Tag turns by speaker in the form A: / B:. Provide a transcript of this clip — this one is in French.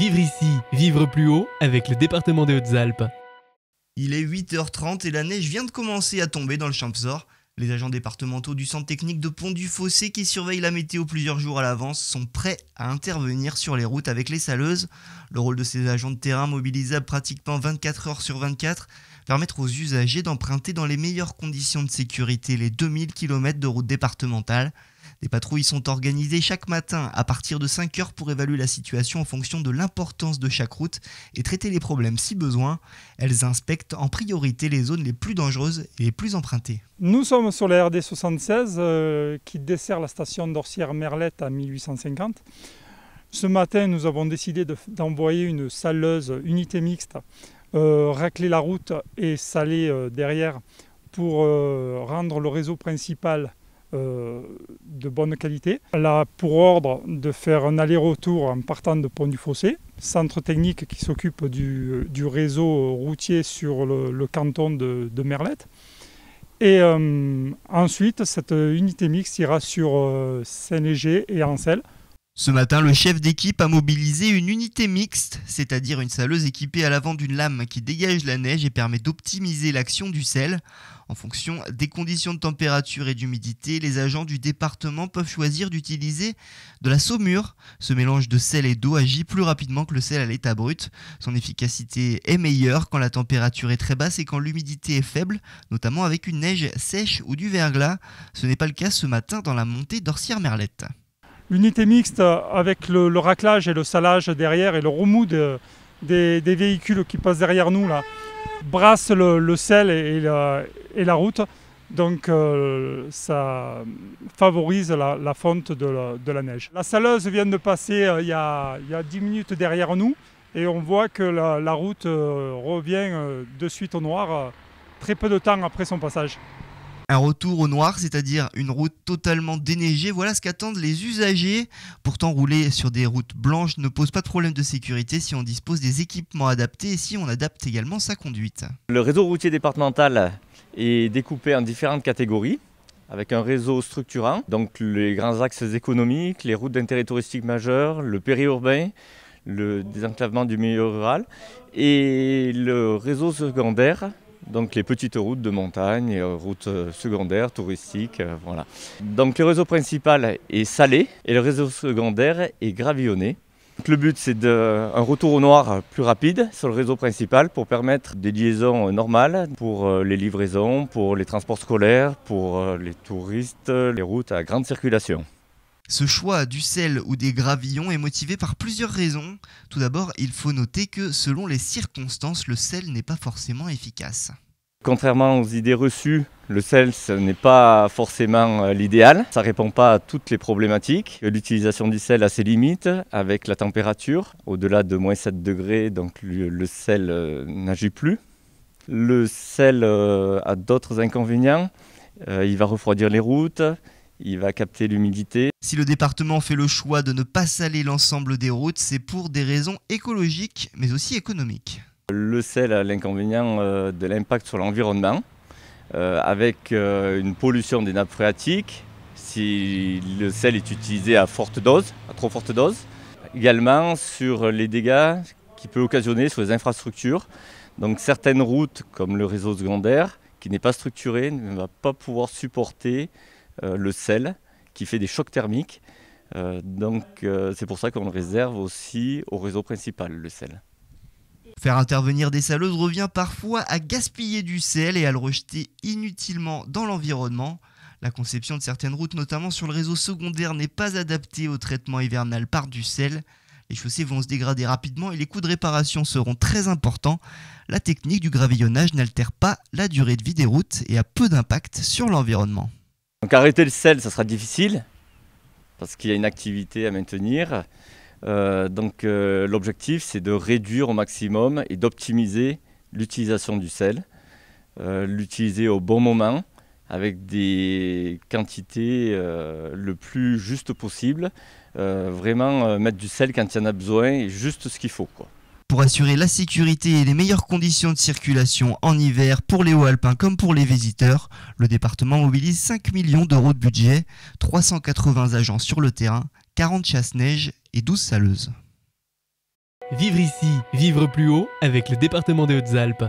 A: Vivre ici, vivre plus haut avec le département des Hautes-Alpes.
B: Il est 8h30 et la neige vient de commencer à tomber dans le Champsaur. Les agents départementaux du centre technique de Pont-du-Fossé qui surveillent la météo plusieurs jours à l'avance sont prêts à intervenir sur les routes avec les saleuses. Le rôle de ces agents de terrain mobilisables pratiquement 24 heures sur 24 permettre aux usagers d'emprunter dans les meilleures conditions de sécurité les 2000 km de routes départementales. Des patrouilles sont organisées chaque matin à partir de 5 heures pour évaluer la situation en fonction de l'importance de chaque route et traiter les problèmes si besoin. Elles inspectent en priorité les zones les plus dangereuses et les plus empruntées.
C: Nous sommes sur la RD 76 qui dessert la station d'Orsières-Merlette à 1850. Ce matin, nous avons décidé d'envoyer une saleuse unité mixte racler la route et saler derrière pour rendre le réseau principal de bonne qualité. Elle a pour ordre de faire un aller-retour en partant de Pont-du-Fossé, centre technique qui s'occupe du réseau routier sur le canton de Merlette. Et ensuite, cette unité mixte ira sur Saint-Léger et Ancel.
B: Ce matin, le chef d'équipe a mobilisé une unité mixte, c'est-à-dire une saleuse équipée à l'avant d'une lame qui dégage la neige et permet d'optimiser l'action du sel. En fonction des conditions de température et d'humidité, les agents du département peuvent choisir d'utiliser de la saumure. Ce mélange de sel et d'eau agit plus rapidement que le sel à l'état brut. Son efficacité est meilleure quand la température est très basse et quand l'humidité est faible, notamment avec une neige sèche ou du verglas. Ce n'est pas le cas ce matin dans la montée d'Orsières-Merlette.
C: L'unité mixte avec le raclage et le salage derrière et le remous des véhicules qui passent derrière nous là, brasse le sel et la route. Donc ça favorise la fonte de la neige. La saleuse vient de passer il y a 10 minutes derrière nous et on voit que la route revient de suite au noir très peu de temps après son passage.
B: Un retour au noir, c'est-à-dire une route totalement déneigée, voilà ce qu'attendent les usagers. Pourtant, rouler sur des routes blanches ne pose pas de problème de sécurité si on dispose des équipements adaptés et si on adapte également sa conduite.
D: Le réseau routier départemental est découpé en différentes catégories, avec un réseau structurant, donc les grands axes économiques, les routes d'intérêt touristique majeur, le périurbain, le désenclavement du milieu rural et le réseau secondaire. Donc les petites routes de montagne, routes secondaires, touristiques, voilà. Donc le réseau principal est salé et le réseau secondaire est gravillonné. Donc, le but c'est un retour au noir plus rapide sur le réseau principal pour permettre des liaisons normales pour les livraisons, pour les transports scolaires, pour les touristes, les routes à grande circulation.
B: Ce choix du sel ou des gravillons est motivé par plusieurs raisons. Tout d'abord, il faut noter que selon les circonstances, le sel n'est pas forcément efficace.
D: Contrairement aux idées reçues, le sel ce n'est pas forcément l'idéal. Ça ne répond pas à toutes les problématiques. L'utilisation du sel a ses limites avec la température. Au-delà de moins 7 degrés, donc le sel n'agit plus. Le sel a d'autres inconvénients. Il va refroidir les routes. Il va capter l'humidité.
B: Si le département fait le choix de ne pas saler l'ensemble des routes, c'est pour des raisons écologiques, mais aussi économiques.
D: Le sel a l'inconvénient de l'impact sur l'environnement, avec une pollution des nappes phréatiques, si le sel est utilisé à forte dose, à trop forte dose. Également sur les dégâts qu'il peut occasionner sur les infrastructures. Donc certaines routes, comme le réseau secondaire, qui n'est pas structuré, ne va pas pouvoir supporter le sel qui fait des chocs thermiques. Donc c'est pour ça qu'on le réserve aussi au réseau principal, le sel.
B: Faire intervenir des saleuses revient parfois à gaspiller du sel et à le rejeter inutilement dans l'environnement. La conception de certaines routes, notamment sur le réseau secondaire, n'est pas adaptée au traitement hivernal par du sel. Les chaussées vont se dégrader rapidement et les coûts de réparation seront très importants. La technique du gravillonnage n'altère pas la durée de vie des routes et a peu d'impact sur l'environnement.
D: Donc arrêter le sel, ça sera difficile parce qu'il y a une activité à maintenir. L'objectif, c'est de réduire au maximum et d'optimiser l'utilisation du sel, l'utiliser au bon moment avec des quantités le plus juste possible. Vraiment mettre du sel quand il y en a besoin et juste ce qu'il faut, quoi.
B: Pour assurer la sécurité et les meilleures conditions de circulation en hiver pour les Hauts-Alpins comme pour les visiteurs, le département mobilise 5 millions d'euros de budget, 380 agents sur le terrain, 40 chasse-neige et 12 saleuses.
A: Vivre ici, vivre plus haut avec le département des Hautes-Alpes.